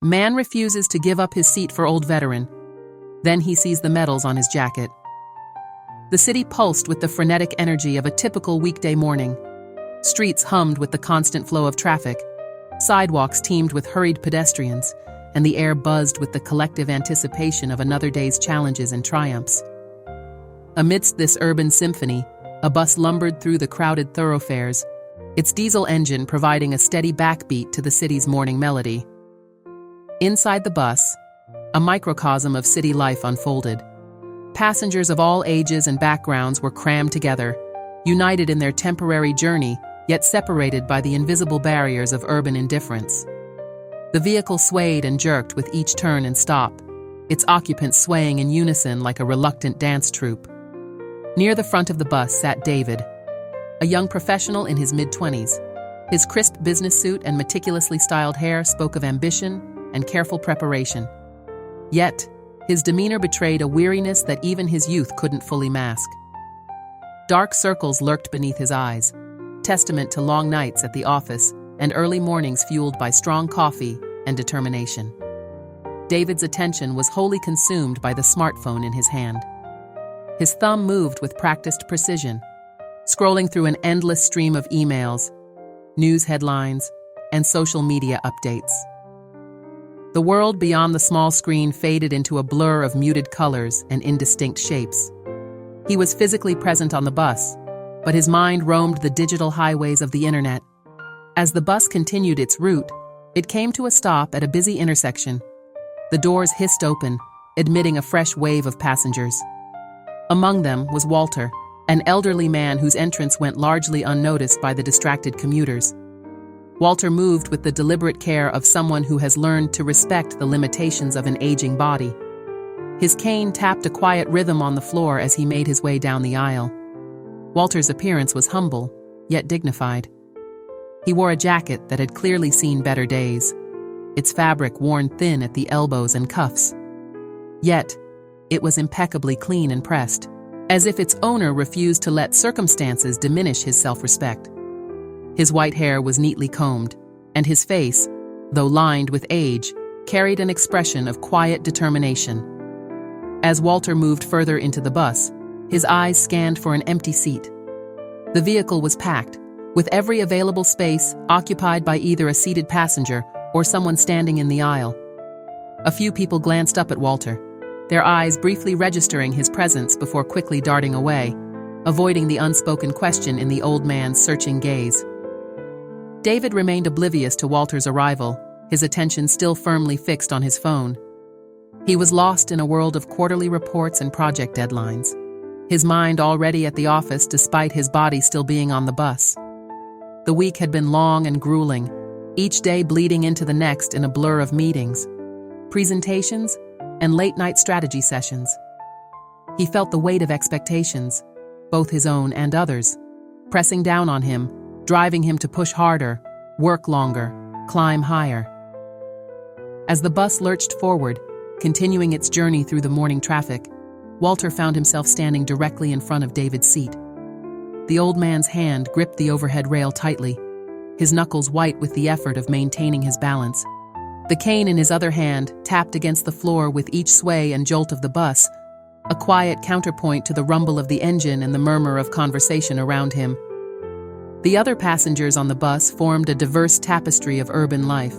Man refuses to give up his seat for old veteran. Then he sees the medals on his jacket. The city pulsed with the frenetic energy of a typical weekday morning. Streets hummed with the constant flow of traffic. Sidewalks teemed with hurried pedestrians, and the air buzzed with the collective anticipation of another day's challenges and triumphs. Amidst this urban symphony, a bus lumbered through the crowded thoroughfares, its diesel engine providing a steady backbeat to the city's morning melody. Inside the bus, a microcosm of city life unfolded. Passengers of all ages and backgrounds were crammed together, united in their temporary journey, yet separated by the invisible barriers of urban indifference. The vehicle swayed and jerked with each turn and stop, its occupants swaying in unison like a reluctant dance troupe. Near the front of the bus sat David, a young professional in his mid-20s. His crisp business suit and meticulously styled hair spoke of ambition and careful preparation. Yet, his demeanor betrayed a weariness that even his youth couldn't fully mask. Dark circles lurked beneath his eyes, testament to long nights at the office and early mornings fueled by strong coffee and determination. David's attention was wholly consumed by the smartphone in his hand. His thumb moved with practiced precision, scrolling through an endless stream of emails, news headlines, and social media updates. The world beyond the small screen faded into a blur of muted colors and indistinct shapes. He was physically present on the bus, but his mind roamed the digital highways of the internet. As the bus continued its route, it came to a stop at a busy intersection. The doors hissed open, admitting a fresh wave of passengers. Among them was Walter, an elderly man whose entrance went largely unnoticed by the distracted commuters. Walter moved with the deliberate care of someone who has learned to respect the limitations of an aging body. His cane tapped a quiet rhythm on the floor as he made his way down the aisle. Walter's appearance was humble, yet dignified. He wore a jacket that had clearly seen better days, its fabric worn thin at the elbows and cuffs. Yet, it was impeccably clean and pressed, as if its owner refused to let circumstances diminish his self-respect. His white hair was neatly combed, and his face, though lined with age, carried an expression of quiet determination. As Walter moved further into the bus, his eyes scanned for an empty seat. The vehicle was packed, with every available space occupied by either a seated passenger or someone standing in the aisle. A few people glanced up at Walter, their eyes briefly registering his presence before quickly darting away, avoiding the unspoken question in the old man's searching gaze. David remained oblivious to Walter's arrival, his attention still firmly fixed on his phone. He was lost in a world of quarterly reports and project deadlines, his mind already at the office despite his body still being on the bus. The week had been long and grueling, each day bleeding into the next in a blur of meetings, presentations, and late-night strategy sessions. He felt the weight of expectations, both his own and others, pressing down on him, driving him to push harder, work longer, climb higher. As the bus lurched forward, continuing its journey through the morning traffic, Walter found himself standing directly in front of David's seat. The old man's hand gripped the overhead rail tightly, his knuckles white with the effort of maintaining his balance. The cane in his other hand tapped against the floor with each sway and jolt of the bus, a quiet counterpoint to the rumble of the engine and the murmur of conversation around him. The other passengers on the bus formed a diverse tapestry of urban life.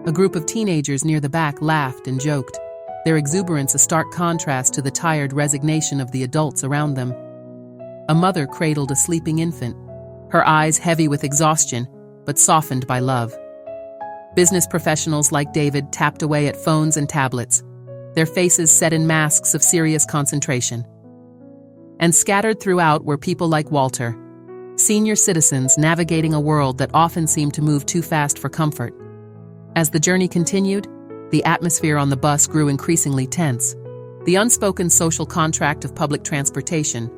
A group of teenagers near the back laughed and joked, their exuberance a stark contrast to the tired resignation of the adults around them. A mother cradled a sleeping infant, her eyes heavy with exhaustion, but softened by love. Business professionals like David tapped away at phones and tablets, their faces set in masks of serious concentration. And scattered throughout were people like Walter, senior citizens navigating a world that often seemed to move too fast for comfort. As the journey continued, the atmosphere on the bus grew increasingly tense. The unspoken social contract of public transportation,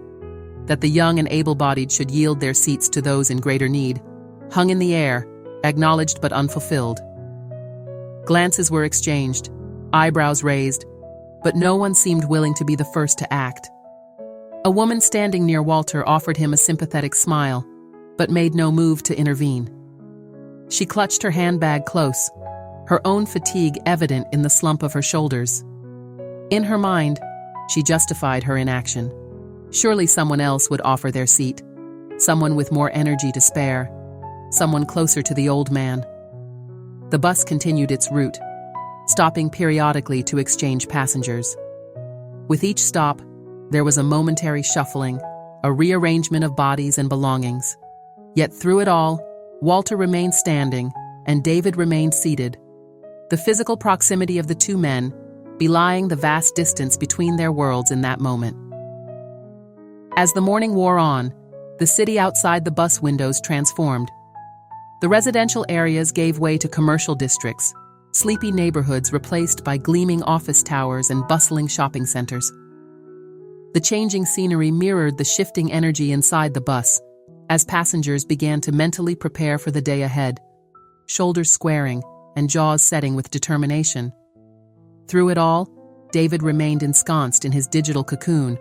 that the young and able-bodied should yield their seats to those in greater need, hung in the air, acknowledged but unfulfilled. Glances were exchanged, eyebrows raised, but no one seemed willing to be the first to act. A woman standing near Walter offered him a sympathetic smile, but made no move to intervene. She clutched her handbag close, her own fatigue evident in the slump of her shoulders. In her mind, she justified her inaction. Surely someone else would offer their seat, someone with more energy to spare, someone closer to the old man. The bus continued its route, stopping periodically to exchange passengers. With each stop, there was a momentary shuffling, a rearrangement of bodies and belongings. Yet through it all, Walter remained standing, and David remained seated. The physical proximity of the two men, belying the vast distance between their worlds in that moment. As the morning wore on, the city outside the bus windows transformed. The residential areas gave way to commercial districts, sleepy neighborhoods replaced by gleaming office towers and bustling shopping centers. The changing scenery mirrored the shifting energy inside the bus, as passengers began to mentally prepare for the day ahead, shoulders squaring and jaws setting with determination. Through it all, David remained ensconced in his digital cocoon,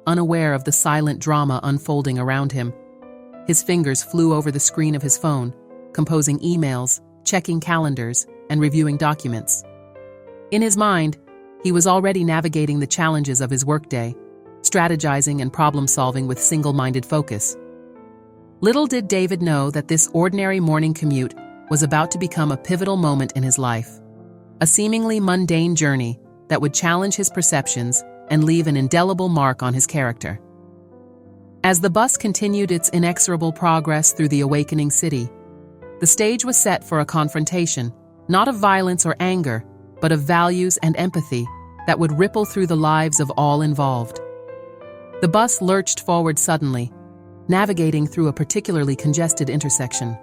unaware of the silent drama unfolding around him. His fingers flew over the screen of his phone, composing emails, checking calendars, and reviewing documents. In his mind, he was already navigating the challenges of his workday, strategizing and problem-solving with single-minded focus. Little did David know that this ordinary morning commute was about to become a pivotal moment in his life, a seemingly mundane journey that would challenge his perceptions and leave an indelible mark on his character. As the bus continued its inexorable progress through the awakening city, the stage was set for a confrontation, not of violence or anger, but of values and empathy that would ripple through the lives of all involved. The bus lurched forward suddenly, navigating through a particularly congested intersection.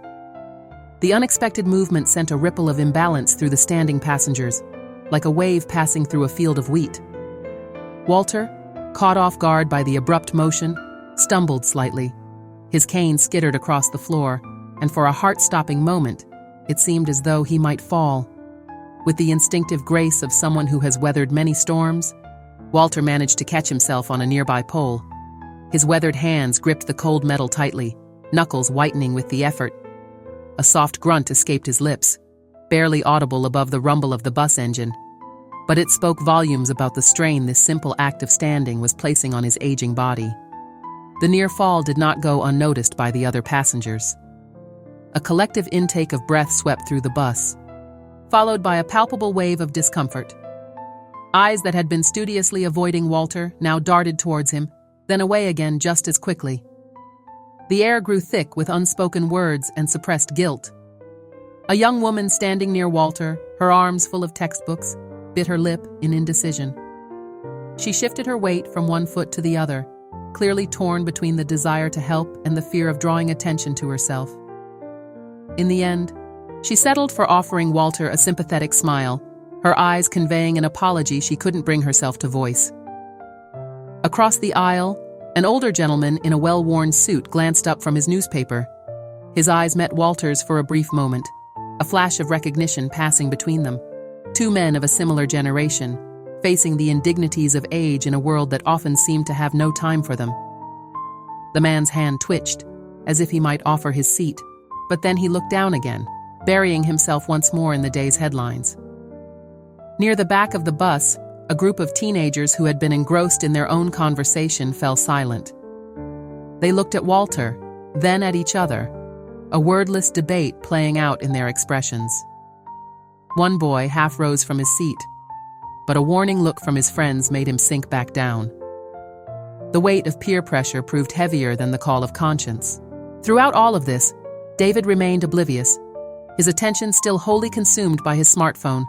The unexpected movement sent a ripple of imbalance through the standing passengers, like a wave passing through a field of wheat. Walter, caught off guard by the abrupt motion, stumbled slightly. His cane skittered across the floor, and for a heart-stopping moment, it seemed as though he might fall. With the instinctive grace of someone who has weathered many storms, Walter managed to catch himself on a nearby pole. His weathered hands gripped the cold metal tightly, knuckles whitening with the effort. A soft grunt escaped his lips, barely audible above the rumble of the bus engine, but it spoke volumes about the strain this simple act of standing was placing on his aging body. The near fall did not go unnoticed by the other passengers. A collective intake of breath swept through the bus, followed by a palpable wave of discomfort. Eyes that had been studiously avoiding Walter now darted towards him, then away again just as quickly. The air grew thick with unspoken words and suppressed guilt. A young woman standing near Walter, her arms full of textbooks, bit her lip in indecision. She shifted her weight from one foot to the other, clearly torn between the desire to help and the fear of drawing attention to herself. In the end, she settled for offering Walter a sympathetic smile, her eyes conveying an apology she couldn't bring herself to voice. Across the aisle, an older gentleman in a well-worn suit glanced up from his newspaper. His eyes met Walter's for a brief moment, a flash of recognition passing between them. Two men of a similar generation, facing the indignities of age in a world that often seemed to have no time for them. The man's hand twitched, as if he might offer his seat, but then he looked down again, burying himself once more in the day's headlines. Near the back of the bus, a group of teenagers who had been engrossed in their own conversation fell silent. They looked at Walter, then at each other, a wordless debate playing out in their expressions. One boy half rose from his seat, but a warning look from his friends made him sink back down. The weight of peer pressure proved heavier than the call of conscience. Throughout all of this, David remained oblivious, his attention still wholly consumed by his smartphone.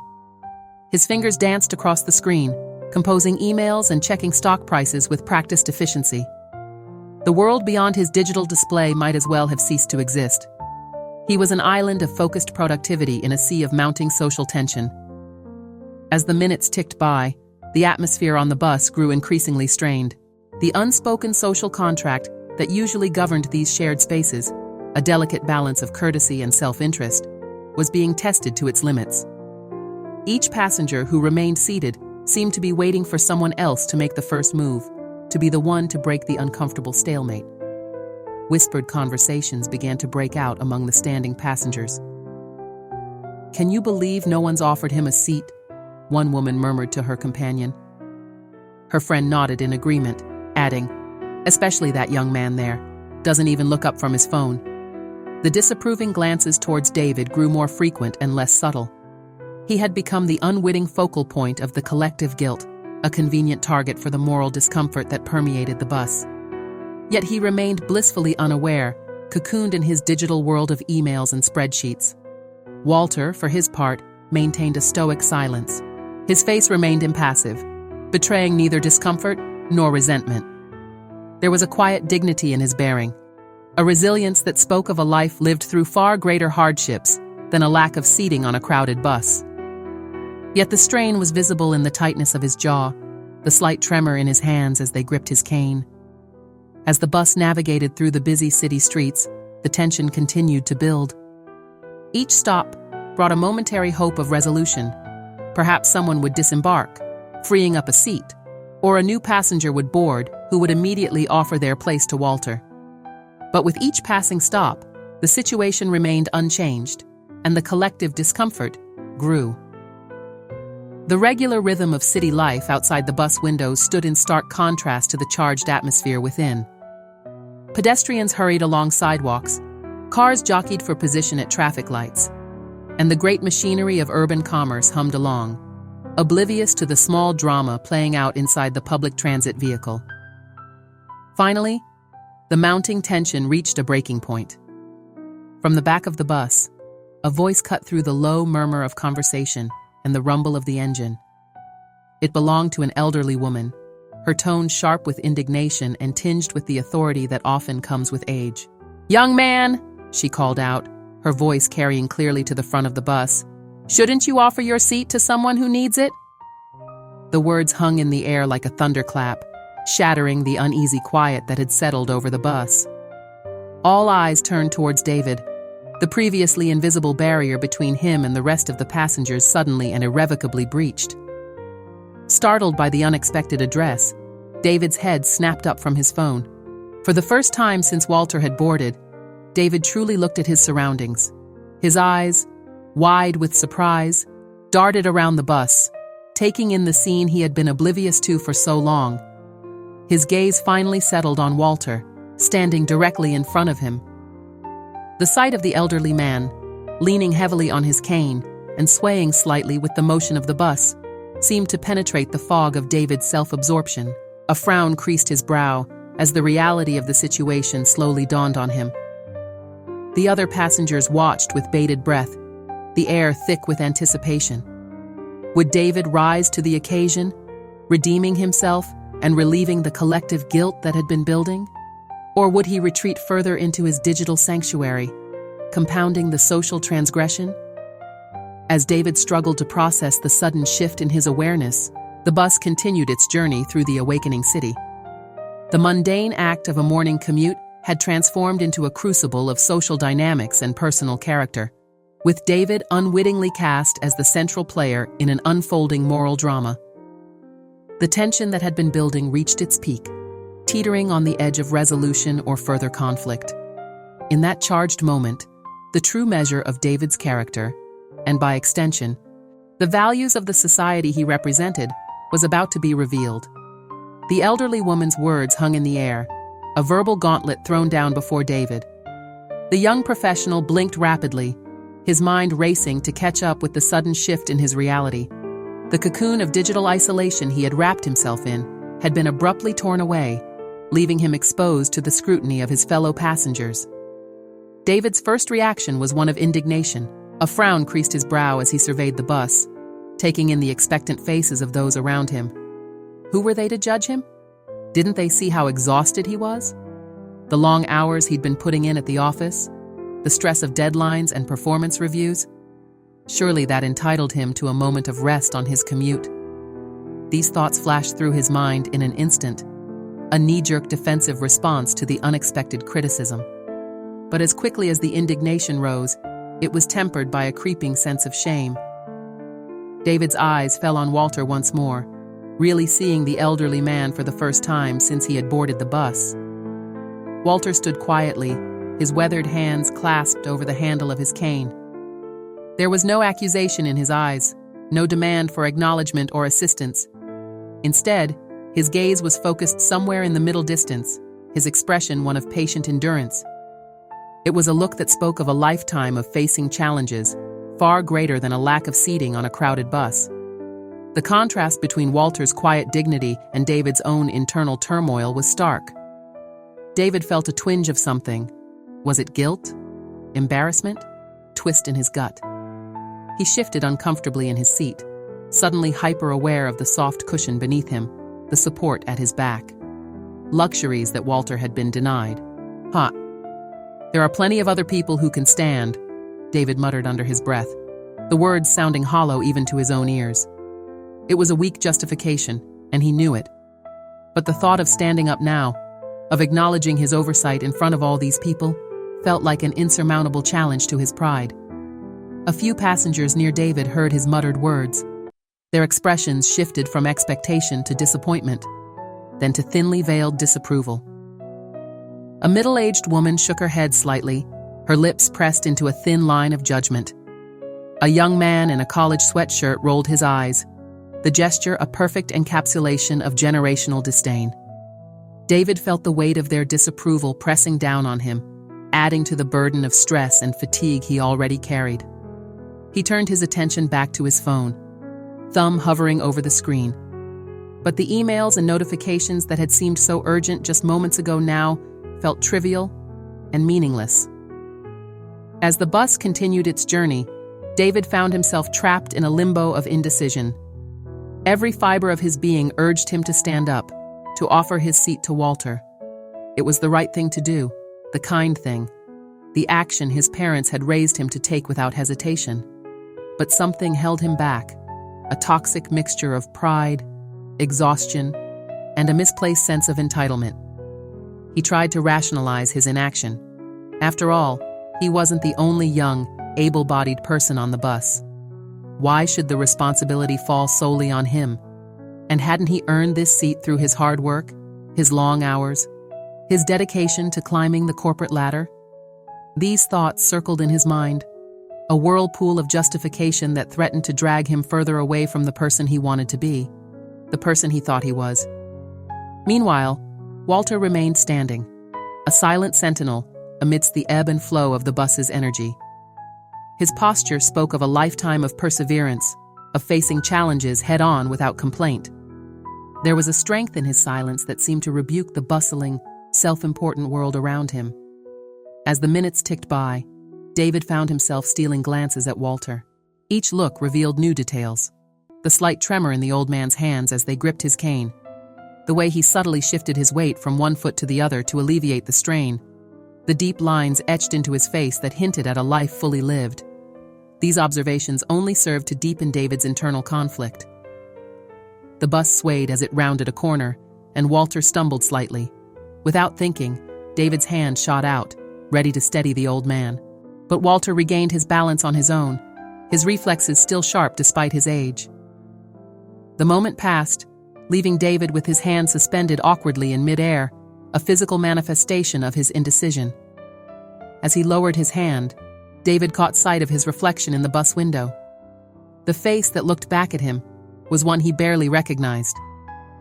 His fingers danced across the screen, composing emails and checking stock prices with practiced efficiency. The world beyond his digital display might as well have ceased to exist. He was an island of focused productivity in a sea of mounting social tension. As the minutes ticked by, the atmosphere on the bus grew increasingly strained. The unspoken social contract that usually governed these shared spaces, a delicate balance of courtesy and self-interest, was being tested to its limits. Each passenger who remained seated seemed to be waiting for someone else to make the first move, to be the one to break the uncomfortable stalemate. Whispered conversations began to break out among the standing passengers. "Can you believe no one's offered him a seat?" one woman murmured to her companion. Her friend nodded in agreement, adding, "Especially that young man there. Doesn't even look up from his phone." The disapproving glances towards David grew more frequent and less subtle. He had become the unwitting focal point of the collective guilt, a convenient target for the moral discomfort that permeated the bus. Yet he remained blissfully unaware, cocooned in his digital world of emails and spreadsheets. Walter, for his part, maintained a stoic silence. His face remained impassive, betraying neither discomfort nor resentment. There was a quiet dignity in his bearing, a resilience that spoke of a life lived through far greater hardships than a lack of seating on a crowded bus. Yet the strain was visible in the tightness of his jaw, the slight tremor in his hands as they gripped his cane. As the bus navigated through the busy city streets, the tension continued to build. Each stop brought a momentary hope of resolution. Perhaps someone would disembark, freeing up a seat, or a new passenger would board who would immediately offer their place to Walter. But with each passing stop, the situation remained unchanged, and the collective discomfort grew. The regular rhythm of city life outside the bus windows stood in stark contrast to the charged atmosphere within. Pedestrians hurried along sidewalks, cars jockeyed for position at traffic lights, and the great machinery of urban commerce hummed along, oblivious to the small drama playing out inside the public transit vehicle. Finally, the mounting tension reached a breaking point. From the back of the bus, a voice cut through the low murmur of conversation and the rumble of the engine. It belonged to an elderly woman, her tone sharp with indignation and tinged with the authority that often comes with age. "Young man," she called out, her voice carrying clearly to the front of the bus, "shouldn't you offer your seat to someone who needs it?" The words hung in the air like a thunderclap, shattering the uneasy quiet that had settled over the bus. All eyes turned towards David, the previously invisible barrier between him and the rest of the passengers suddenly and irrevocably breached. Startled by the unexpected address, David's head snapped up from his phone. For the first time since Walter had boarded, David truly looked at his surroundings. His eyes, wide with surprise, darted around the bus, taking in the scene he had been oblivious to for so long. His gaze finally settled on Walter, standing directly in front of him. The sight of the elderly man, leaning heavily on his cane and swaying slightly with the motion of the bus, seemed to penetrate the fog of David's self-absorption. A frown creased his brow as the reality of the situation slowly dawned on him. The other passengers watched with bated breath, the air thick with anticipation. Would David rise to the occasion, redeeming himself and relieving the collective guilt that had been building? Or would he retreat further into his digital sanctuary, compounding the social transgression? As David struggled to process the sudden shift in his awareness, the bus continued its journey through the awakening city. The mundane act of a morning commute had transformed into a crucible of social dynamics and personal character, with David unwittingly cast as the central player in an unfolding moral drama. The tension that had been building reached its peak, teetering on the edge of resolution or further conflict. In that charged moment, the true measure of David's character, and by extension, the values of the society he represented, was about to be revealed. The elderly woman's words hung in the air, a verbal gauntlet thrown down before David. The young professional blinked rapidly, his mind racing to catch up with the sudden shift in his reality. The cocoon of digital isolation he had wrapped himself in had been abruptly torn away, leaving him exposed to the scrutiny of his fellow passengers. David's first reaction was one of indignation. A frown creased his brow as he surveyed the bus, taking in the expectant faces of those around him. Who were they to judge him? Didn't they see how exhausted he was? The long hours he'd been putting in at the office, the stress of deadlines and performance reviews? Surely that entitled him to a moment of rest on his commute. These thoughts flashed through his mind in an instant, a knee-jerk defensive response to the unexpected criticism. But as quickly as the indignation rose, it was tempered by a creeping sense of shame. David's eyes fell on Walter once more, really seeing the elderly man for the first time since he had boarded the bus. Walter stood quietly, his weathered hands clasped over the handle of his cane. There was no accusation in his eyes, no demand for acknowledgement or assistance. Instead, his gaze was focused somewhere in the middle distance, his expression one of patient endurance. It was a look that spoke of a lifetime of facing challenges, far greater than a lack of seating on a crowded bus. The contrast between Walter's quiet dignity and David's own internal turmoil was stark. David felt a twinge of something. Was it guilt? Embarrassment? Twist in his gut. He shifted uncomfortably in his seat, suddenly hyper-aware of the soft cushion beneath him, the support at his back. Luxuries that Walter had been denied. There are plenty of other people who can stand, David muttered under his breath, the words sounding hollow even to his own ears. It was a weak justification, and he knew it. But the thought of standing up now, of acknowledging his oversight in front of all these people, felt like an insurmountable challenge to his pride. A few passengers near David heard his muttered words. Their expressions shifted from expectation to disappointment, then to thinly veiled disapproval. A middle-aged woman shook her head slightly, her lips pressed into a thin line of judgment. A young man in a college sweatshirt rolled his eyes, the gesture a perfect encapsulation of generational disdain. David felt the weight of their disapproval pressing down on him, adding to the burden of stress and fatigue he already carried. He turned his attention back to his phone, thumb hovering over the screen. But the emails and notifications that had seemed so urgent just moments ago now felt trivial and meaningless. As the bus continued its journey, David found himself trapped in a limbo of indecision. Every fiber of his being urged him to stand up, to offer his seat to Walter. It was the right thing to do, the kind thing, the action his parents had raised him to take without hesitation. But something held him back, a toxic mixture of pride, exhaustion, and a misplaced sense of entitlement. He tried to rationalize his inaction. After all, he wasn't the only young, able-bodied person on the bus. Why should the responsibility fall solely on him? And hadn't he earned this seat through his hard work, his long hours, his dedication to climbing the corporate ladder? These thoughts circled in his mind, a whirlpool of justification that threatened to drag him further away from the person he wanted to be, the person he thought he was. Meanwhile, Walter remained standing, a silent sentinel amidst the ebb and flow of the bus's energy. His posture spoke of a lifetime of perseverance, of facing challenges head-on without complaint. There was a strength in his silence that seemed to rebuke the bustling, self-important world around him. As the minutes ticked by, David found himself stealing glances at Walter. Each look revealed new details. The slight tremor in the old man's hands as they gripped his cane, the way he subtly shifted his weight from one foot to the other to alleviate the strain, the deep lines etched into his face that hinted at a life fully lived. These observations only served to deepen David's internal conflict. The bus swayed as it rounded a corner, and Walter stumbled slightly. Without thinking, David's hand shot out, ready to steady the old man. But Walter regained his balance on his own, his reflexes still sharp despite his age. The moment passed, leaving David with his hand suspended awkwardly in midair, a physical manifestation of his indecision. As he lowered his hand, David caught sight of his reflection in the bus window. The face that looked back at him was one he barely recognized.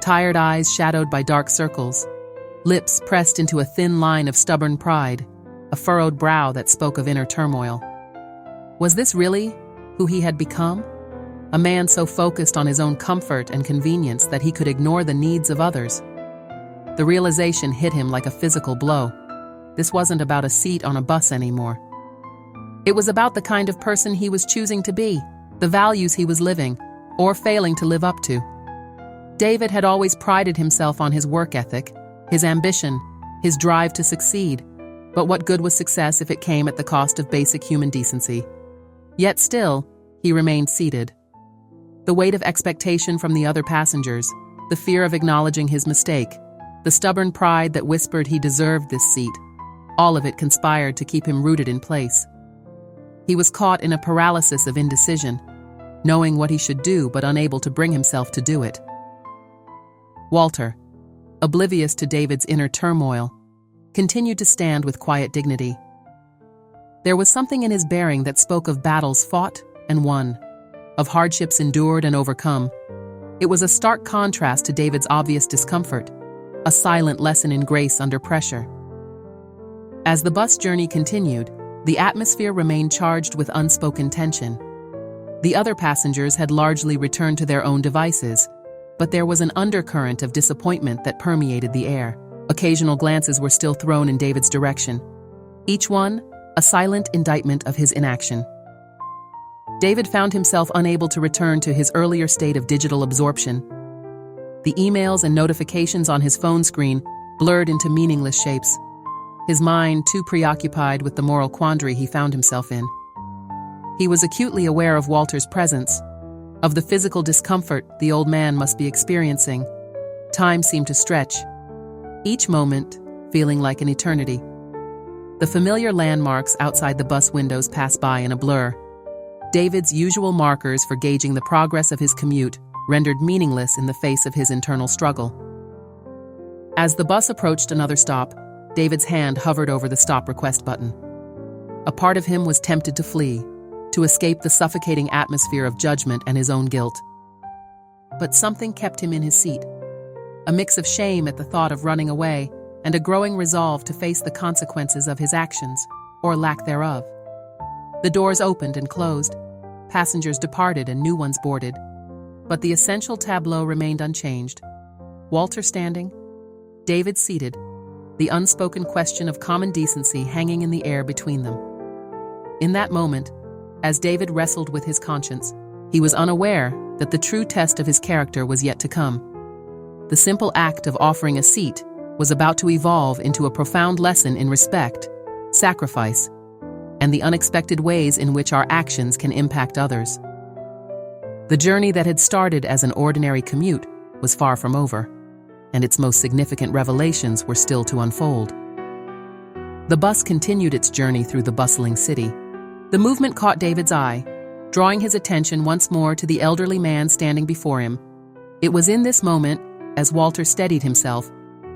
Tired eyes shadowed by dark circles, lips pressed into a thin line of stubborn pride, a furrowed brow that spoke of inner turmoil. Was this really who he had become? A man so focused on his own comfort and convenience that he could ignore the needs of others. The realization hit him like a physical blow. This wasn't about a seat on a bus anymore. It was about the kind of person he was choosing to be, the values he was living, or failing to live up to. David had always prided himself on his work ethic, his ambition, his drive to succeed. But what good was success if it came at the cost of basic human decency? Yet still, he remained seated. The weight of expectation from the other passengers, the fear of acknowledging his mistake, the stubborn pride that whispered he deserved this seat, all of it conspired to keep him rooted in place. He was caught in a paralysis of indecision, knowing what he should do but unable to bring himself to do it. Walter, oblivious to David's inner turmoil, continued to stand with quiet dignity. There was something in his bearing that spoke of battles fought and won, of hardships endured and overcome. It was a stark contrast to David's obvious discomfort, a silent lesson in grace under pressure. As the bus journey continued, the atmosphere remained charged with unspoken tension. The other passengers had largely returned to their own devices, but there was an undercurrent of disappointment that permeated the air. Occasional glances were still thrown in David's direction, each one a silent indictment of his inaction. David found himself unable to return to his earlier state of digital absorption. The emails and notifications on his phone screen blurred into meaningless shapes, his mind too preoccupied with the moral quandary he found himself in. He was acutely aware of Walter's presence, of the physical discomfort the old man must be experiencing. Time seemed to stretch, each moment feeling like an eternity. The familiar landmarks outside the bus windows passed by in a blur. David's usual markers for gauging the progress of his commute rendered meaningless in the face of his internal struggle. As the bus approached another stop, David's hand hovered over the stop request button. A part of him was tempted to flee, to escape the suffocating atmosphere of judgment and his own guilt. But something kept him in his seat, a mix of shame at the thought of running away and a growing resolve to face the consequences of his actions, or lack thereof. The doors opened and closed, passengers departed and new ones boarded, but the essential tableau remained unchanged. Walter standing, David seated, the unspoken question of common decency hanging in the air between them. In that moment, as David wrestled with his conscience, he was unaware that the true test of his character was yet to come. The simple act of offering a seat was about to evolve into a profound lesson in respect, sacrifice, and the unexpected ways in which our actions can impact others. The journey that had started as an ordinary commute was far from over, and its most significant revelations were still to unfold. The bus continued its journey through the bustling city. The movement caught David's eye, drawing his attention once more to the elderly man standing before him. It was in this moment, as Walter steadied himself,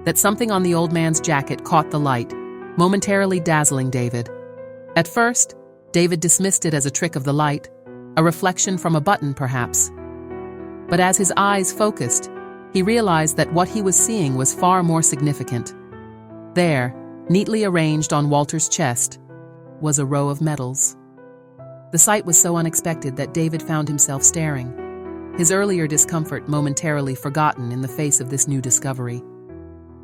that something on the old man's jacket caught the light, momentarily dazzling David. At first, David dismissed it as a trick of the light, a reflection from a button perhaps. But as his eyes focused, he realized that what he was seeing was far more significant. There, neatly arranged on Walter's chest, was a row of medals. The sight was so unexpected that David found himself staring, his earlier discomfort momentarily forgotten in the face of this new discovery.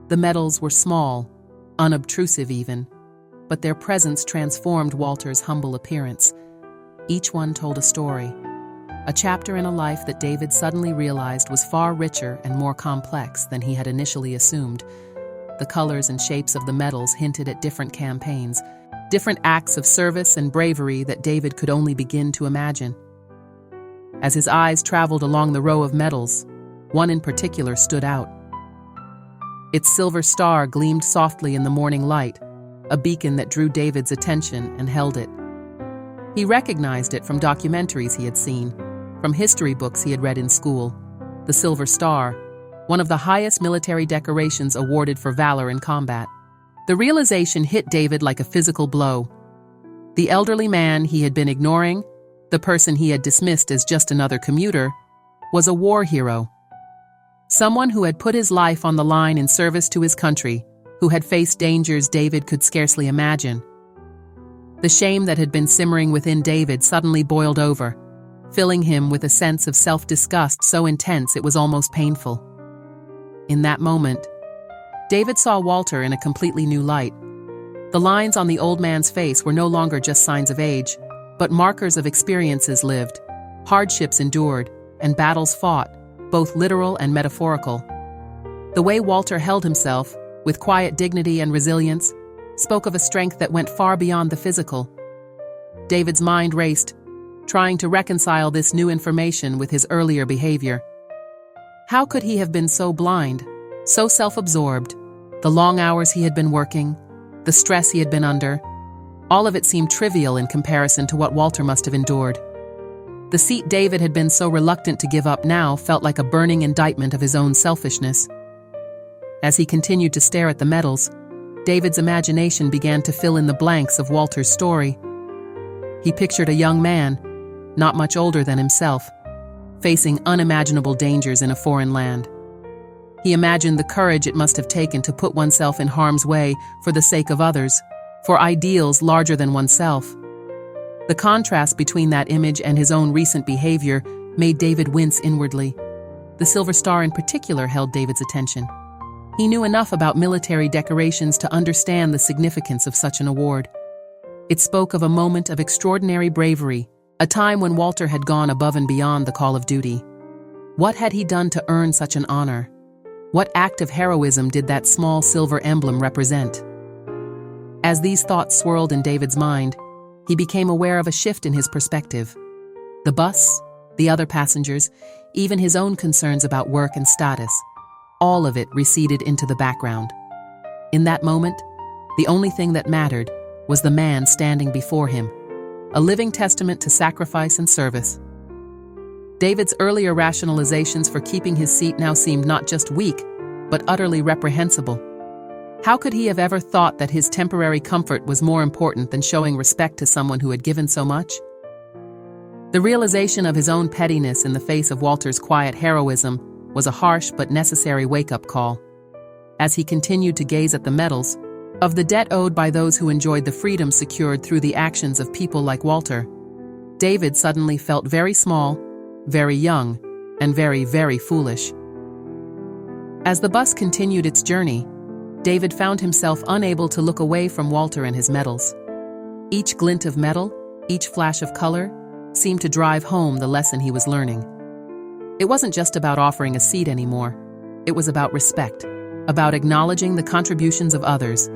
The medals were small, unobtrusive even, but their presence transformed Walter's humble appearance. Each one told a story, a chapter in a life that David suddenly realized was far richer and more complex than he had initially assumed. The colors and shapes of the medals hinted at different campaigns, different acts of service and bravery that David could only begin to imagine. As his eyes traveled along the row of medals, one in particular stood out. Its silver star gleamed softly in the morning light, a beacon that drew David's attention and held it. He recognized it from documentaries he had seen, from history books he had read in school. The Silver Star, one of the highest military decorations awarded for valor in combat. The realization hit David like a physical blow. The elderly man he had been ignoring, the person he had dismissed as just another commuter, was a war hero. Someone who had put his life on the line in service to his country, who had faced dangers David could scarcely imagine. The shame that had been simmering within David suddenly boiled over, filling him with a sense of self-disgust so intense it was almost painful. In that moment, David saw Walter in a completely new light. The lines on the old man's face were no longer just signs of age, but markers of experiences lived, hardships endured, and battles fought, both literal and metaphorical. The way Walter held himself, with quiet dignity and resilience, spoke of a strength that went far beyond the physical. David's mind raced, trying to reconcile this new information with his earlier behavior. How could he have been so blind, so self-absorbed? The long hours he had been working, the stress he had been under, all of it seemed trivial in comparison to what Walter must have endured. The seat David had been so reluctant to give up now felt like a burning indictment of his own selfishness. As he continued to stare at the medals, David's imagination began to fill in the blanks of Walter's story. He pictured a young man, not much older than himself, facing unimaginable dangers in a foreign land. He imagined the courage it must have taken to put oneself in harm's way for the sake of others, for ideals larger than oneself. The contrast between that image and his own recent behavior made David wince inwardly. The silver star in particular held David's attention. He knew enough about military decorations to understand the significance of such an award. It spoke of a moment of extraordinary bravery, a time when Walter had gone above and beyond the call of duty. What had he done to earn such an honor? What act of heroism did that small silver emblem represent? As these thoughts swirled in David's mind, he became aware of a shift in his perspective. The bus, the other passengers, even his own concerns about work and status, all of it receded into the background. In that moment, the only thing that mattered was the man standing before him, a living testament to sacrifice and service. David's earlier rationalizations for keeping his seat now seemed not just weak, but utterly reprehensible. How could he have ever thought that his temporary comfort was more important than showing respect to someone who had given so much? The realization of his own pettiness in the face of Walter's quiet heroism was a harsh but necessary wake-up call. As he continued to gaze at the medals, of the debt owed by those who enjoyed the freedom secured through the actions of people like Walter, David suddenly felt very small, very young, and very, very foolish. As the bus continued its journey, David found himself unable to look away from Walter and his medals. Each glint of metal, each flash of color, seemed to drive home the lesson he was learning. It wasn't just about offering a seat anymore. It was about respect, about acknowledging the contributions of others,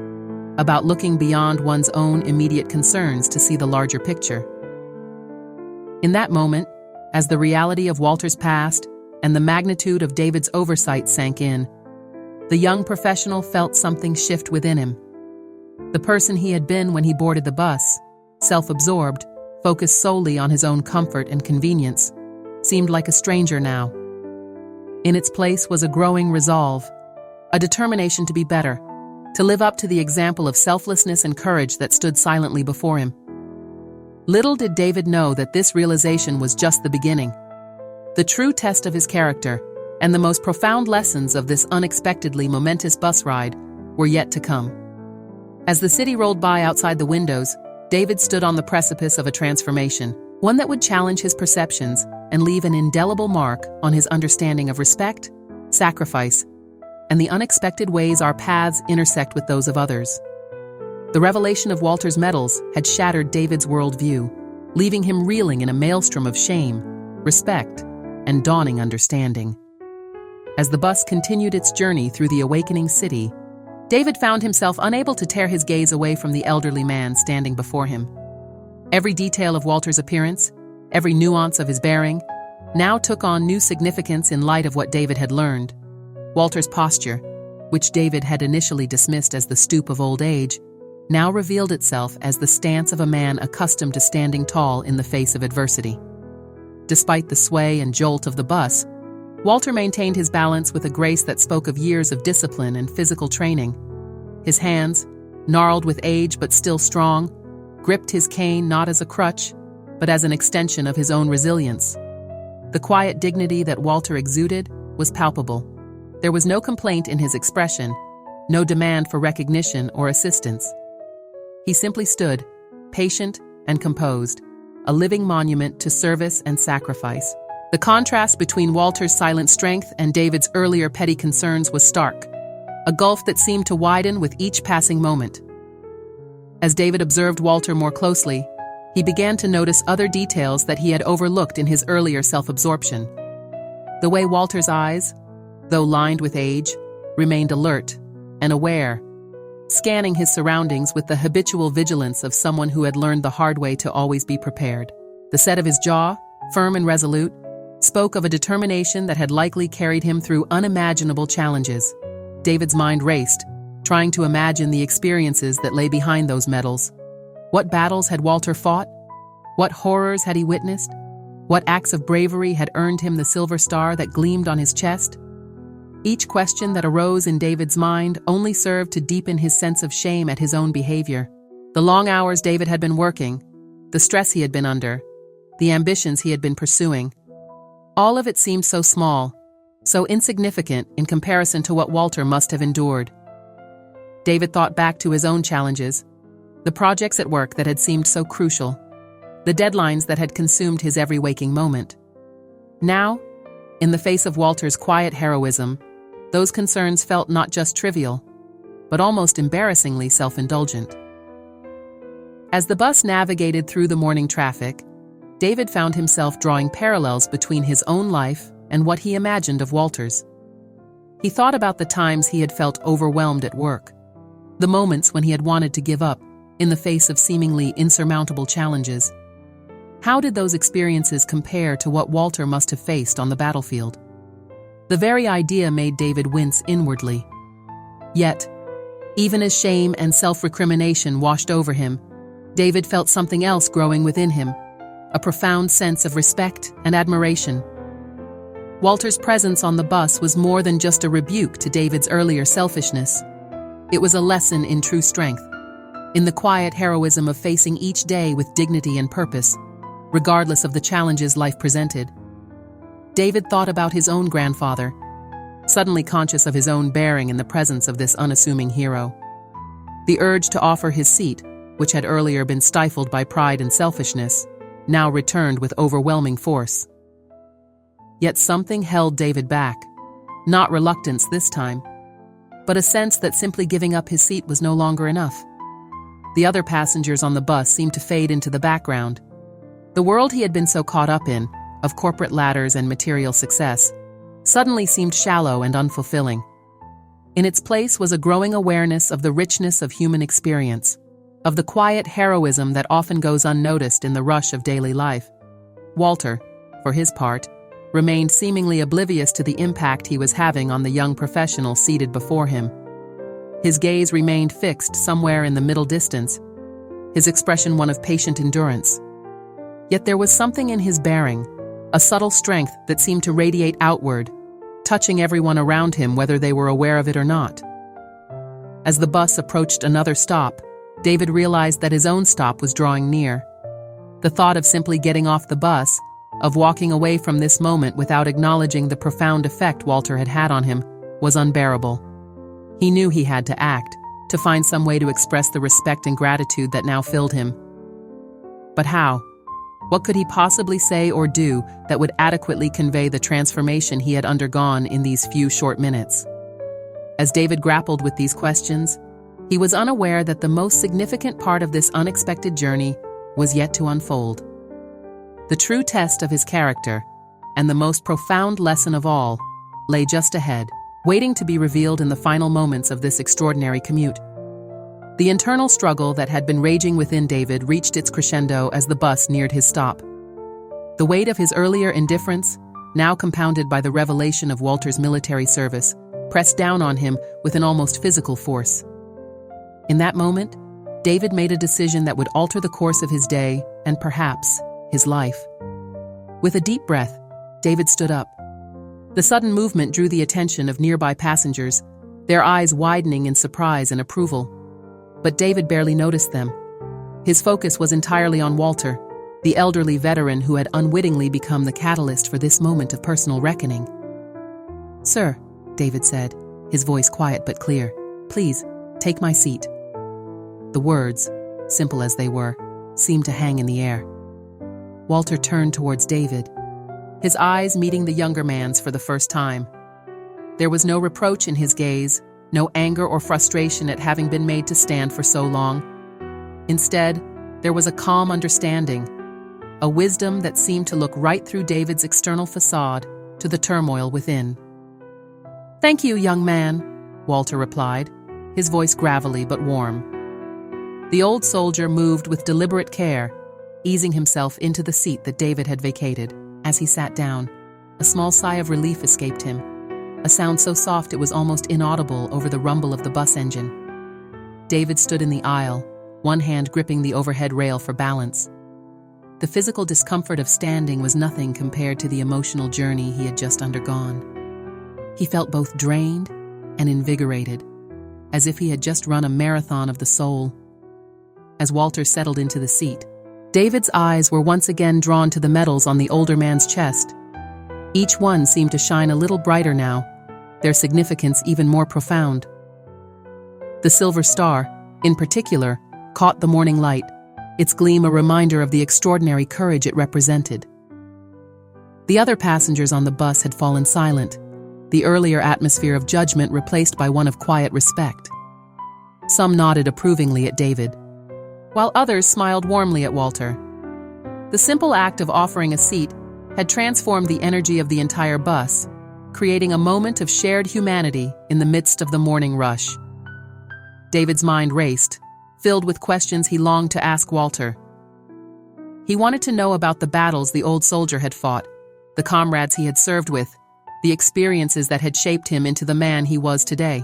about looking beyond one's own immediate concerns to see the larger picture. In that moment, as the reality of Walter's past and the magnitude of David's oversight sank in, the young professional felt something shift within him. The person he had been when he boarded the bus, self-absorbed, focused solely on his own comfort and convenience, seemed like a stranger now. In its place was a growing resolve, a determination to be better, to live up to the example of selflessness and courage that stood silently before him. Little did David know that this realization was just the beginning. The true test of his character and the most profound lessons of this unexpectedly momentous bus ride were yet to come. As the city rolled by outside the windows, David stood on the precipice of a transformation, one that would challenge his perceptions and leave an indelible mark on his understanding of respect, sacrifice, and the unexpected ways our paths intersect with those of others. The revelation of Walter's medals had shattered David's worldview, leaving him reeling in a maelstrom of shame, respect, and dawning understanding. As the bus continued its journey through the awakening city, David found himself unable to tear his gaze away from the elderly man standing before him. Every detail of Walter's appearance, every nuance of his bearing, now took on new significance in light of what David had learned. Walter's posture, which David had initially dismissed as the stoop of old age, now revealed itself as the stance of a man accustomed to standing tall in the face of adversity. Despite the sway and jolt of the bus, Walter maintained his balance with a grace that spoke of years of discipline and physical training. His hands, gnarled with age but still strong, gripped his cane not as a crutch, but as an extension of his own resilience. The quiet dignity that Walter exuded was palpable. There was no complaint in his expression, no demand for recognition or assistance. He simply stood, patient and composed, a living monument to service and sacrifice. The contrast between Walter's silent strength and David's earlier petty concerns was stark, a gulf that seemed to widen with each passing moment. As David observed Walter more closely, he began to notice other details that he had overlooked in his earlier self-absorption. The way Walter's eyes, though lined with age, remained alert and aware, scanning his surroundings with the habitual vigilance of someone who had learned the hard way to always be prepared. The set of his jaw, firm and resolute, spoke of a determination that had likely carried him through unimaginable challenges. David's mind raced, trying to imagine the experiences that lay behind those medals. What battles had Walter fought? What horrors had he witnessed? What acts of bravery had earned him the silver star that gleamed on his chest? Each question that arose in David's mind only served to deepen his sense of shame at his own behavior. The long hours David had been working, the stress he had been under, the ambitions he had been pursuing. All of it seemed so small, so insignificant in comparison to what Walter must have endured. David thought back to his own challenges, the projects at work that had seemed so crucial, the deadlines that had consumed his every waking moment. Now, in the face of Walter's quiet heroism, those concerns felt not just trivial, but almost embarrassingly self-indulgent. As the bus navigated through the morning traffic, David found himself drawing parallels between his own life and what he imagined of Walter's. He thought about the times he had felt overwhelmed at work, the moments when he had wanted to give up in the face of seemingly insurmountable challenges. How did those experiences compare to what Walter must have faced on the battlefield? The very idea made David wince inwardly. Yet, even as shame and self-recrimination washed over him, David felt something else growing within him, a profound sense of respect and admiration. Walter's presence on the bus was more than just a rebuke to David's earlier selfishness. It was a lesson in true strength, in the quiet heroism of facing each day with dignity and purpose, regardless of the challenges life presented. David thought about his own grandfather, suddenly conscious of his own bearing in the presence of this unassuming hero. The urge to offer his seat, which had earlier been stifled by pride and selfishness, now returned with overwhelming force. Yet something held David back, not reluctance this time, but a sense that simply giving up his seat was no longer enough. The other passengers on the bus seemed to fade into the background. The world he had been so caught up in, of corporate ladders and material success, suddenly seemed shallow and unfulfilling. In its place was a growing awareness of the richness of human experience, of the quiet heroism that often goes unnoticed in the rush of daily life. Walter, for his part, remained seemingly oblivious to the impact he was having on the young professional seated before him. His gaze remained fixed somewhere in the middle distance, his expression one of patient endurance. Yet there was something in his bearing, a subtle strength that seemed to radiate outward, touching everyone around him whether they were aware of it or not. As the bus approached another stop, David realized that his own stop was drawing near. The thought of simply getting off the bus, of walking away from this moment without acknowledging the profound effect Walter had had on him, was unbearable. He knew he had to act, to find some way to express the respect and gratitude that now filled him. But how? What could he possibly say or do that would adequately convey the transformation he had undergone in these few short minutes? As David grappled with these questions, he was unaware that the most significant part of this unexpected journey was yet to unfold. The true test of his character, and the most profound lesson of all, lay just ahead, waiting to be revealed in the final moments of this extraordinary commute. The internal struggle that had been raging within David reached its crescendo as the bus neared his stop. The weight of his earlier indifference, now compounded by the revelation of Walter's military service, pressed down on him with an almost physical force. In that moment, David made a decision that would alter the course of his day and perhaps his life. With a deep breath, David stood up. The sudden movement drew the attention of nearby passengers, their eyes widening in surprise and approval. But David barely noticed them. His focus was entirely on Walter, the elderly veteran who had unwittingly become the catalyst for this moment of personal reckoning. "Sir," David said, his voice quiet but clear, "please, take my seat." The words, simple as they were, seemed to hang in the air. Walter turned towards David, his eyes meeting the younger man's for the first time. There was no reproach in his gaze, no anger or frustration at having been made to stand for so long. Instead, there was a calm understanding, a wisdom that seemed to look right through David's external facade to the turmoil within. "Thank you, young man," Walter replied, his voice gravelly but warm. The old soldier moved with deliberate care, easing himself into the seat that David had vacated. As he sat down, a small sigh of relief escaped him, a sound so soft it was almost inaudible over the rumble of the bus engine. David stood in the aisle, one hand gripping the overhead rail for balance. The physical discomfort of standing was nothing compared to the emotional journey he had just undergone. He felt both drained and invigorated, as if he had just run a marathon of the soul. As Walter settled into the seat, David's eyes were once again drawn to the medals on the older man's chest. Each one seemed to shine a little brighter now, their significance even more profound. The silver star, in particular, caught the morning light, its gleam a reminder of the extraordinary courage it represented. The other passengers on the bus had fallen silent, the earlier atmosphere of judgment replaced by one of quiet respect. Some nodded approvingly at David, while others smiled warmly at Walter. The simple act of offering a seat had transformed the energy of the entire bus, creating a moment of shared humanity in the midst of the morning rush. David's mind raced, filled with questions he longed to ask Walter. He wanted to know about the battles the old soldier had fought, the comrades he had served with, the experiences that had shaped him into the man he was today.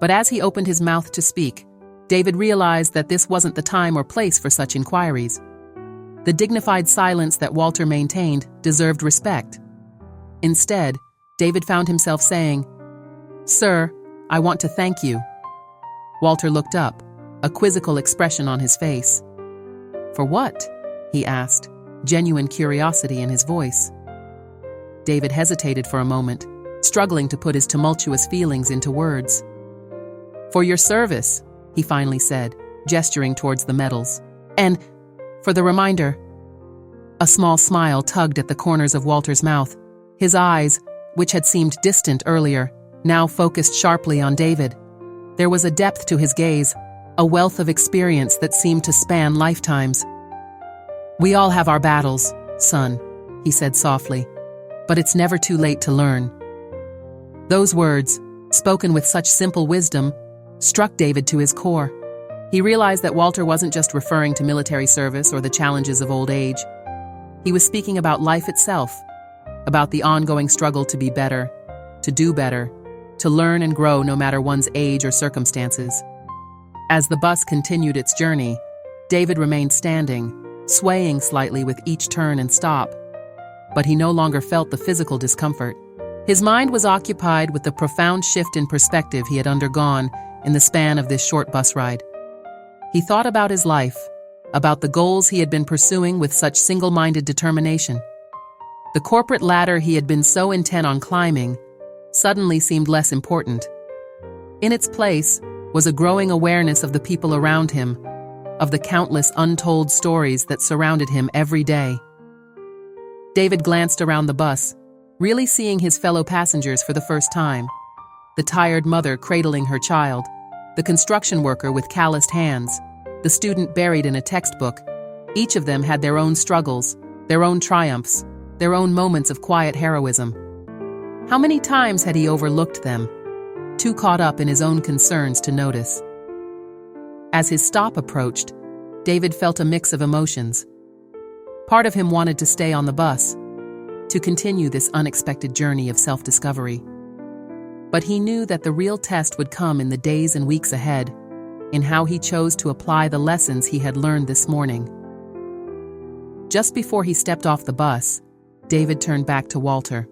But as he opened his mouth to speak, David realized that this wasn't the time or place for such inquiries. The dignified silence that Walter maintained deserved respect. Instead, David found himself saying, "Sir, I want to thank you." Walter looked up, a quizzical expression on his face. "For what?" he asked, genuine curiosity in his voice. David hesitated for a moment, struggling to put his tumultuous feelings into words. "For your service," he finally said, gesturing towards the medals. "And for the reminder." A small smile tugged at the corners of Walter's mouth. His eyes, which had seemed distant earlier, now focused sharply on David. There was a depth to his gaze, a wealth of experience that seemed to span lifetimes. "We all have our battles, son," he said softly, "but it's never too late to learn." Those words, spoken with such simple wisdom, struck David to his core. He realized that Walter wasn't just referring to military service or the challenges of old age. He was speaking about life itself, about the ongoing struggle to be better, to do better, to learn and grow no matter one's age or circumstances. As the bus continued its journey, David remained standing, swaying slightly with each turn and stop. But he no longer felt the physical discomfort. His mind was occupied with the profound shift in perspective he had undergone in the span of this short bus ride. He thought about his life, about the goals he had been pursuing with such single-minded determination. The corporate ladder he had been so intent on climbing suddenly seemed less important. In its place was a growing awareness of the people around him, of the countless untold stories that surrounded him every day. David glanced around the bus, really seeing his fellow passengers for the first time. The tired mother cradling her child, the construction worker with calloused hands, the student buried in a textbook. Each of them had their own struggles, their own triumphs, their own moments of quiet heroism. How many times had he overlooked them, too caught up in his own concerns to notice? As his stop approached, David felt a mix of emotions. Part of him wanted to stay on the bus, to continue this unexpected journey of self-discovery. But he knew that the real test would come in the days and weeks ahead, in how he chose to apply the lessons he had learned this morning. Just before he stepped off the bus, David turned back to Walter.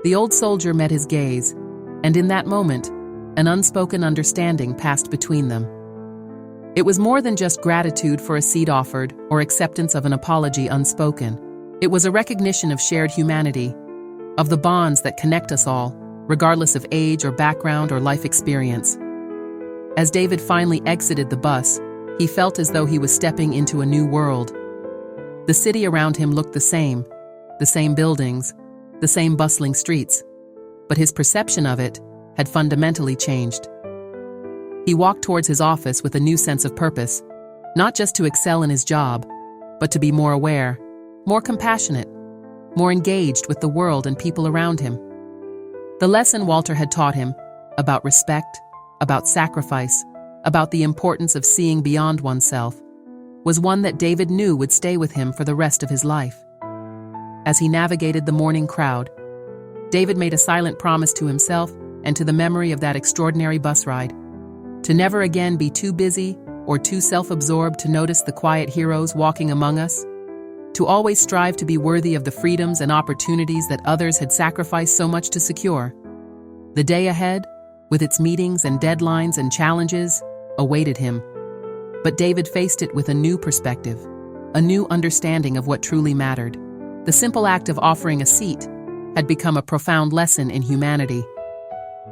The old soldier met his gaze, and in that moment, an unspoken understanding passed between them. It was more than just gratitude for a seat offered or acceptance of an apology unspoken. It was a recognition of shared humanity, of the bonds that connect us all, regardless of age or background or life experience. As David finally exited the bus, he felt as though he was stepping into a new world. The city around him looked the same buildings, the same bustling streets, but his perception of it had fundamentally changed. He walked towards his office with a new sense of purpose, not just to excel in his job, but to be more aware, more compassionate, more engaged with the world and people around him. The lesson Walter had taught him about respect, about sacrifice, about the importance of seeing beyond oneself, was one that David knew would stay with him for the rest of his life. As he navigated the morning crowd, David made a silent promise to himself and to the memory of that extraordinary bus ride, to never again be too busy or too self-absorbed to notice the quiet heroes walking among us, to always strive to be worthy of the freedoms and opportunities that others had sacrificed so much to secure. The day ahead, with its meetings and deadlines and challenges, awaited him. But David faced it with a new perspective, a new understanding of what truly mattered. The simple act of offering a seat had become a profound lesson in humanity,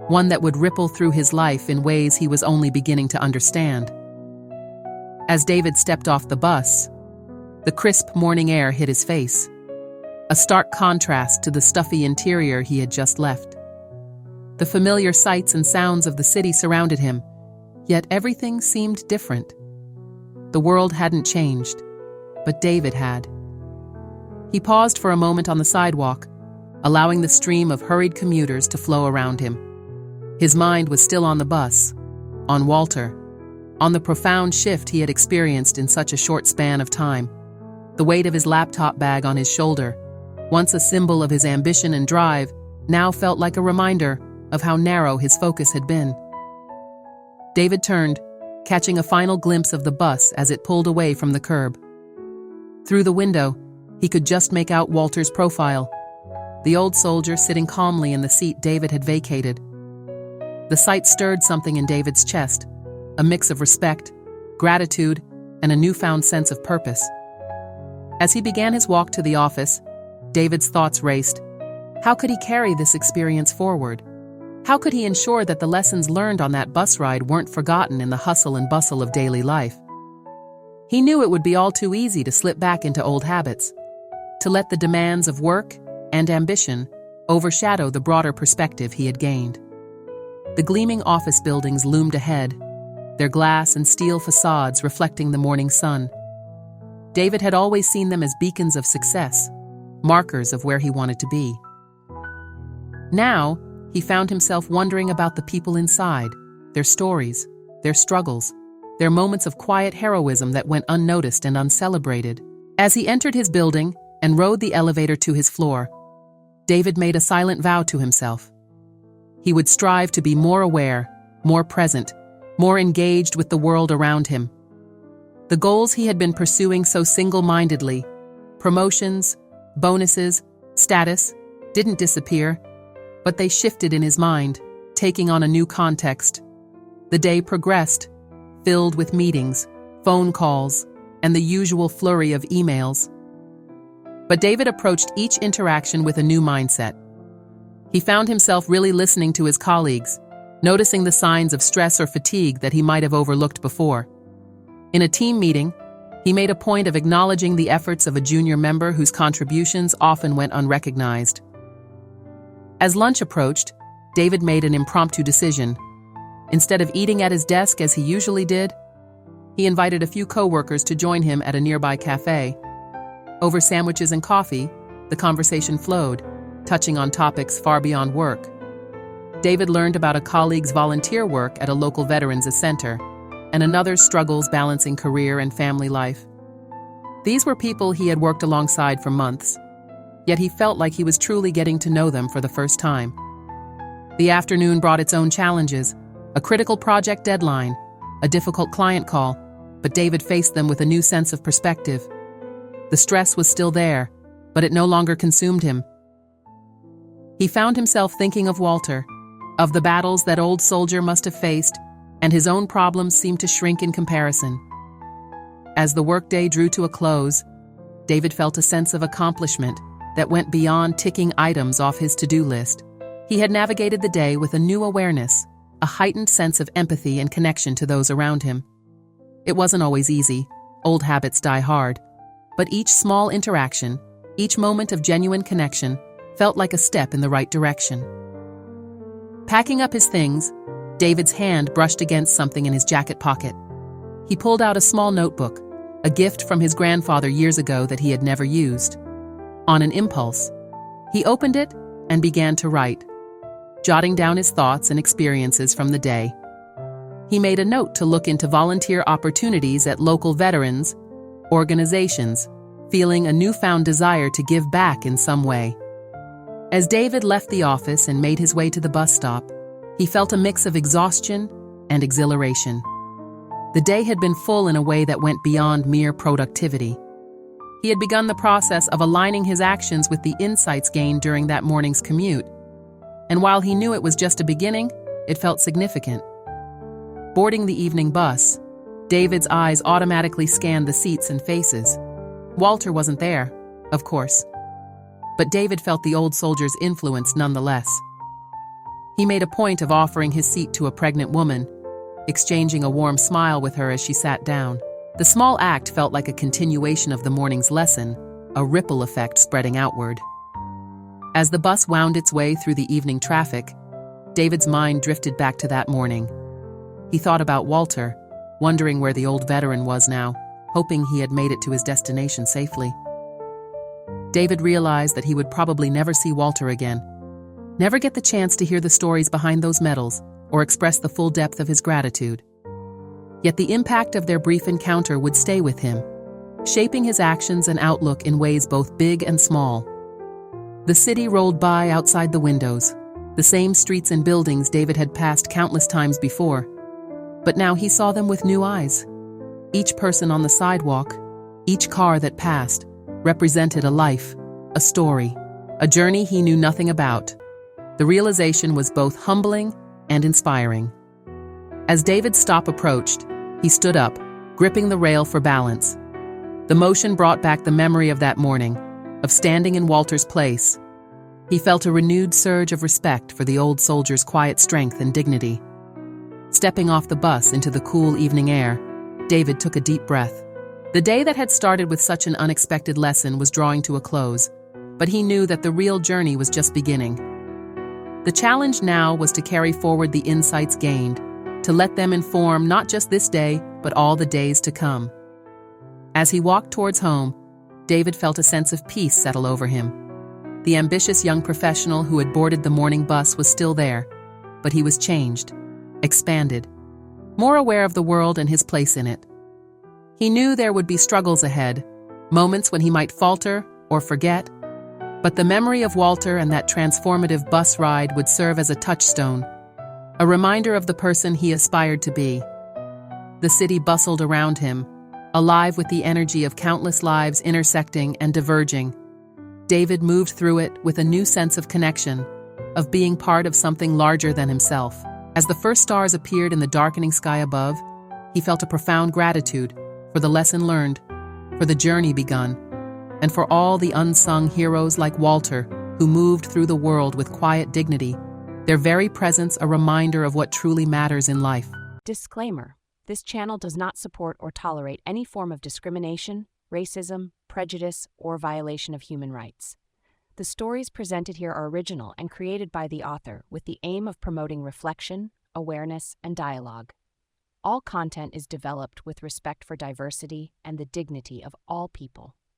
one that would ripple through his life in ways he was only beginning to understand. As David stepped off the bus, the crisp morning air hit his face, a stark contrast to the stuffy interior he had just left. The familiar sights and sounds of the city surrounded him, yet everything seemed different. The world hadn't changed, but David had. He paused for a moment on the sidewalk, allowing the stream of hurried commuters to flow around him. His mind was still on the bus, on Walter, on the profound shift he had experienced in such a short span of time. The weight of his laptop bag on his shoulder, once a symbol of his ambition and drive, now felt like a reminder of how narrow his focus had been. David turned, catching a final glimpse of the bus as it pulled away from the curb. Through the window, he could just make out Walter's profile, the old soldier sitting calmly in the seat David had vacated. The sight stirred something in David's chest, a mix of respect, gratitude, and a newfound sense of purpose. As he began his walk to the office, David's thoughts raced. How could he carry this experience forward? How could he ensure that the lessons learned on that bus ride weren't forgotten in the hustle and bustle of daily life? He knew it would be all too easy to slip back into old habits, to let the demands of work and ambition overshadow the broader perspective he had gained. The gleaming office buildings loomed ahead, their glass and steel facades reflecting the morning sun. David had always seen them as beacons of success, markers of where he wanted to be. Now, he found himself wondering about the people inside, their stories, their struggles, their moments of quiet heroism that went unnoticed and uncelebrated. As he entered his building and rode the elevator to his floor, David made a silent vow to himself. He would strive to be more aware, more present, more engaged with the world around him. The goals he had been pursuing so single-mindedly, promotions, bonuses, status, didn't disappear, but they shifted in his mind, taking on a new context. The day progressed, filled with meetings, phone calls, and the usual flurry of emails. But David approached each interaction with a new mindset. He found himself really listening to his colleagues, noticing the signs of stress or fatigue that he might have overlooked before. In a team meeting, he made a point of acknowledging the efforts of a junior member whose contributions often went unrecognized. As lunch approached, David made an impromptu decision. Instead of eating at his desk as he usually did, he invited a few coworkers to join him at a nearby cafe. Over sandwiches and coffee, the conversation flowed, touching on topics far beyond work. David learned about a colleague's volunteer work at a local veterans' center, and another's struggles balancing career and family life. These were people he had worked alongside for months, yet he felt like he was truly getting to know them for the first time. The afternoon brought its own challenges, a critical project deadline, a difficult client call, but David faced them with a new sense of perspective. The stress was still there, but it no longer consumed him. He found himself thinking of Walter, of the battles that old soldier must have faced, and his own problems seemed to shrink in comparison. As the workday drew to a close, David felt a sense of accomplishment that went beyond ticking items off his to-do list. He had navigated the day with a new awareness, a heightened sense of empathy and connection to those around him. It wasn't always easy, old habits die hard, but each small interaction, each moment of genuine connection, felt like a step in the right direction. Packing up his things, David's hand brushed against something in his jacket pocket. He pulled out a small notebook, a gift from his grandfather years ago that he had never used. On an impulse, he opened it and began to write, jotting down his thoughts and experiences from the day. He made a note to look into volunteer opportunities at local veterans organizations, feeling a newfound desire to give back in some way. As David left the office and made his way to the bus stop, he felt a mix of exhaustion and exhilaration. The day had been full in a way that went beyond mere productivity. He had begun the process of aligning his actions with the insights gained during that morning's commute, and while he knew it was just a beginning, it felt significant. Boarding the evening bus, David's eyes automatically scanned the seats and faces. Walter wasn't there, of course. But David felt the old soldier's influence nonetheless. He made a point of offering his seat to a pregnant woman, exchanging a warm smile with her as she sat down. The small act felt like a continuation of the morning's lesson, a ripple effect spreading outward. As the bus wound its way through the evening traffic, David's mind drifted back to that morning. He thought about Walter, wondering where the old veteran was now, hoping he had made it to his destination safely. David realized that he would probably never see Walter again, never get the chance to hear the stories behind those medals or express the full depth of his gratitude. Yet the impact of their brief encounter would stay with him, shaping his actions and outlook in ways both big and small. The city rolled by outside the windows, the same streets and buildings David had passed countless times before, but now he saw them with new eyes. Each person on the sidewalk, each car that passed, represented a life, a story, a journey he knew nothing about. The realization was both humbling and inspiring. As David's stop approached, he stood up, gripping the rail for balance. The motion brought back the memory of that morning, of standing in Walter's place. He felt a renewed surge of respect for the old soldier's quiet strength and dignity. Stepping off the bus into the cool evening air, David took a deep breath. The day that had started with such an unexpected lesson was drawing to a close, but he knew that the real journey was just beginning. The challenge now was to carry forward the insights gained, to let them inform not just this day, but all the days to come. As he walked towards home, David felt a sense of peace settle over him. The ambitious young professional who had boarded the morning bus was still there, but he was changed, expanded, more aware of the world and his place in it. He knew there would be struggles ahead, moments when he might falter or forget, but the memory of Walter and that transformative bus ride would serve as a touchstone, a reminder of the person he aspired to be. The city bustled around him, alive with the energy of countless lives intersecting and diverging. David moved through it with a new sense of connection, of being part of something larger than himself. As the first stars appeared in the darkening sky above, he felt a profound gratitude for the lesson learned, for the journey begun, and for all the unsung heroes like Walter who moved through the world with quiet dignity, their very presence a reminder of what truly matters in life. Disclaimer: this channel does not support or tolerate any form of discrimination, racism, prejudice, or violation of human rights. The stories presented here are original and created by the author with the aim of promoting reflection, awareness, and dialogue. All content is developed with respect for diversity and the dignity of all people.